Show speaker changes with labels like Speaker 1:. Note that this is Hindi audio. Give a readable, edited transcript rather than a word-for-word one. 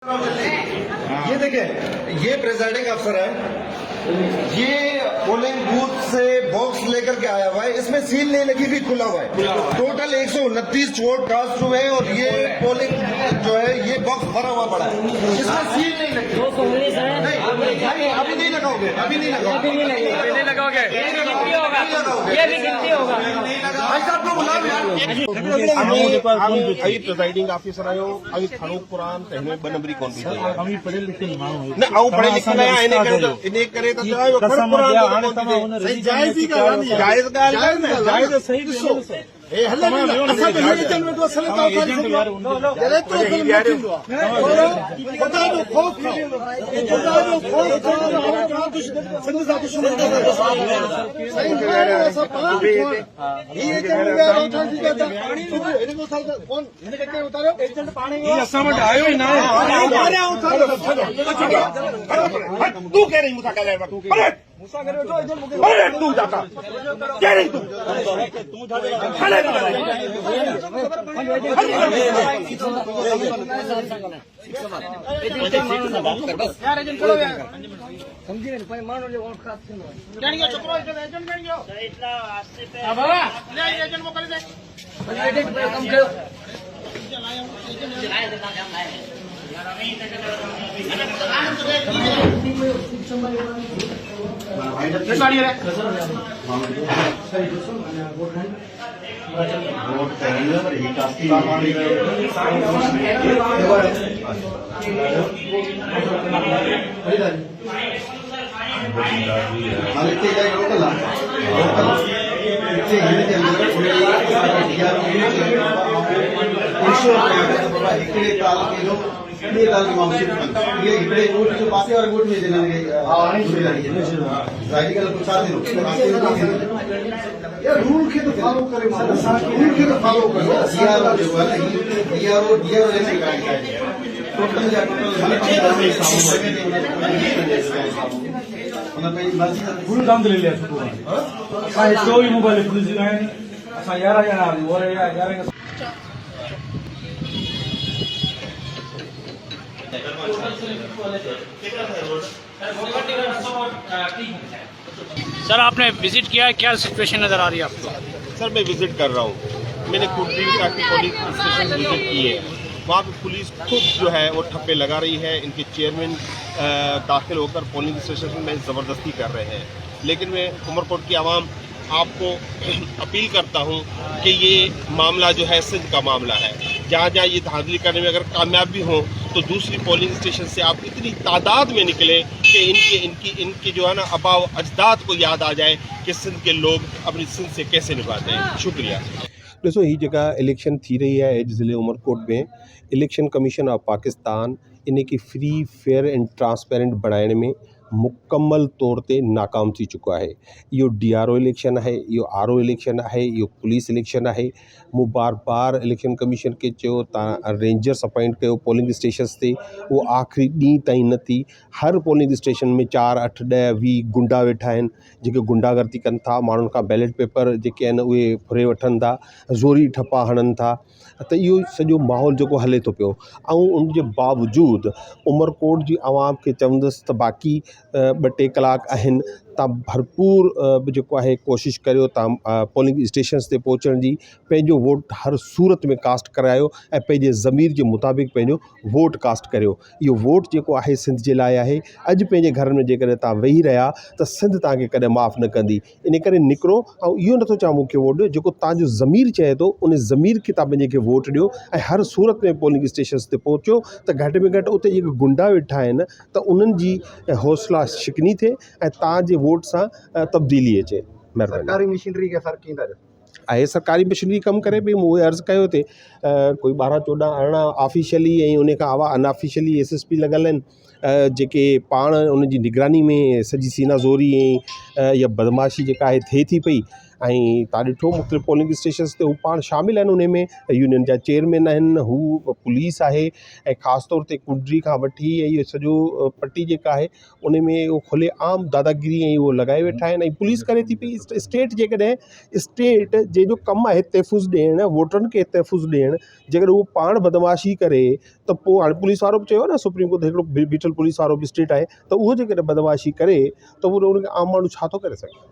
Speaker 1: ये देखें, ये प्रेजाइडिंग अफसर है, ये पोलिंग बूथ से बॉक्स लेकर के आया हुआ है, इसमें सील नहीं लगी हुई, खुला हुआ है। टोटल 129 वोट कास्ट हुए हैं और ये पोलिंग जो है ये बॉक्स भरा हुआ पड़ा है, इसमें सील नहीं लगी। 219 है। नहीं, अभी नहीं लगाओगे, अभी नहीं लगाओगे,
Speaker 2: ये भी गिनती होगा।
Speaker 1: भाई साहब को बुलाओ यार।
Speaker 3: अभी प्रिजाइडिंग ऑफिसर आयो अभी खड़ोक पुरान कहने बनबरी कौन भी
Speaker 4: अभी पढ़े लिखे माण्हू
Speaker 3: न आऊं पढ़े लिखे आहियां इने करे त चयो खड़ोक पुरान
Speaker 4: सही जायज़ ही ॻाल्हि
Speaker 3: जायज़ ॻाल्हि आहे न
Speaker 4: जायज़ सही ॾिसो
Speaker 3: ए हले असां जो एजेंट में तो असल का अरे तो फिल्म न थींदो आहे खुदा जो खौफ खुदा जो खौफ सिंध सां दुश्मन सही असां पाण ही एजेंट में उठा दी कहता इने को साल कौन इने के उतारो एजेंट पाणी
Speaker 4: ही असां वटि आयो ई न आहे
Speaker 3: तू कह रही मुसा ॻाल्हाए वक़्तु पर
Speaker 4: मूंसां गॾु वेठो एजेंट मूंखे
Speaker 3: पर तू जाता कह रही तू हले
Speaker 2: समझी नहीं भाई मानो जो वोट खास थींदो
Speaker 3: गणियो छोकरो एजेंट गणियो
Speaker 2: इतना आस्ते पे अब ले एजेंट मोकल दे एजेंट पे कम कयो चलाए देता काम है यार अभी तक
Speaker 3: ये गाड़ी रे
Speaker 1: वोट करेंगे पर ये काफी पासे वाले वोट में देना रूल के तो फॉलो करे रूल के तो फॉलो करो डीआरओ जो है डीआरओ जैसे टोटल या टोटल
Speaker 4: फुल काम ले लिया सुबह असां हिकु ई मोबाइल पुलिस जी आहिनि असां 11 ॼणा और 11
Speaker 5: सर आपने विजिट किया है, क्या सिचुएशन नज़र आ रही है आपको?
Speaker 3: सर मैं विजिट कर रहा हूँ, मैंने कुर्दी काफी पुलिस स्टेशन विजिट किए है, वहाँ पे पुलिस खुद जो है वो ठप्पे लगा रही है, इनके चेयरमैन दाखिल होकर पोलिंग स्टेशन में ज़बरदस्ती कर रहे हैं। लेकिन मैं उमरकोट की आवाम आपको अपील करता हूँ कि ये मामला जो है सिंध का मामला है, जहाँ जहाँ ये धांधली करने में अगर कामयाब भी हों तो दूसरी पोलिंग स्टेशन से आप इतनी तादाद में निकले कि इनके जो है ना अबाव अजदाद को याद आ जाए कि सिंध के लोग अपनी सिंध से कैसे निभाते हैं। शुक्रिया।
Speaker 6: ॾिसो ही जगह इलेक्शन थी रही है एज ज़िले उमरकोट में, इलेक्शन कमीशन ऑफ पाकिस्तान इन की फ्री फेयर एंड ट्रांसपेरेंट बनाने में मुकम्मल तौर ते नाकाम थी चुका है। यो DRO इलेक्शन है, यो RO इलेक्शन है, यो पुलिस इलेक्शन है। मूं बार बार इलेक्शन कमीशन के चयो तव्हां रेंजर्स अपॉइंट कयो पोलिंग स्टेशन्स ते, वो आख़िरी ॾींहं ताईं न थी। हर पोलिंग स्टेशन में 4, 8, 10, 20 गुंडा वेठा आहिनि जेके गुंडागर्दी कनि था, माण्हुनि खां बैलेट पेपर जेके आहिनि उहे फुरे वठनि था, ज़ोरी ठप्पा हणनि था। त इहो सॼो माहौल जेको हले थो पियो, ऐं उनजे बावजूदि उमरकोट जी आवाम खे चवंदुसि त बाक़ी 2-3 कलाक आहिनि, तव्हां भरपूर जेको आहे कोशिशि करियो, तव्हां पोलिंग स्टेशन्स ते पहुचण जी, पंहिंजो वोट हर सूरत में कास्ट करायो ऐं पंहिंजे ज़मीर जे मुताबिक़ पंहिंजो वोट कास्ट करियो। इहो वोट जेको आहे सिंध जे लाइ आहे। अॼु पंहिंजे घर में जेकॾहिं तव्हां वेही रहिया त सिंध तव्हांखे कॾहिं माफ़ु न कंदी। इन करे निकिरो ऐं इहो नथो चवां मूंखे वोट ॾियो, जेको तव्हांजो ज़मीर चए थो उन ज़मीर खे तव्हां पंहिंजे खे वोट ॾियो ऐं हर सूरत में पोलिंग स्टेशन्स ते पहुचो त घटि में घटि उते जेके गुंडा वेठा आहिनि त उन्हनि जी हौसला शिकनी थिए ऐं तव्हांजे वोट सां तब्दीली अचे। महिरबानी।
Speaker 1: सरकारी मशीनरी के फर्क कींदा
Speaker 6: आहे, सरकारी मशीनरी कमु करे पई। मूं अर्ज़ु कयो ते कोई 12-14 ऑफिशियली ऐं उन खां अलावा अनऑफिशियली SSP लॻल आहिनि जेके पाण उन जी निगरानी में सॼी सीना ज़ोरी ऐं या बदमाशी जेका आहे थिए थी पई। ऐं तव्हां ॾिठो मुख़्तलिफ़ पोलिंग स्टेशन्स ते हू पाण शामिलु आहिनि उन में, यूनियन जा चेयरमैन आहिनि, हू पुलिस आहे, ऐं ख़ासि तौर ते कुंडरी खां वठी ऐं इहो सॼो पट्टी जेका आहे उन में उहो खुले आम दादागिरी ऐं उहो लॻाए वेठा आहिनि। ऐं पुलिस करे थी पई स्टेट जेकॾहिं स्टेट जंहिंजो कमु आहे तहफ़ुज़ ॾियणु, वोटरनि खे तहफ़ुज़ ॾियणु, जेकर उहो पाण बदमाशी करे त पोइ हाणे पुलिस वारो बि चयो न सुप्रीम कोर्ट हिकिड़ो बीठल पुलिस वारो बि स्टेट आहे, त उहो जेकॾहिं बदमाशी करे त उहो उनखे आम माण्हू छा थो करे सघे।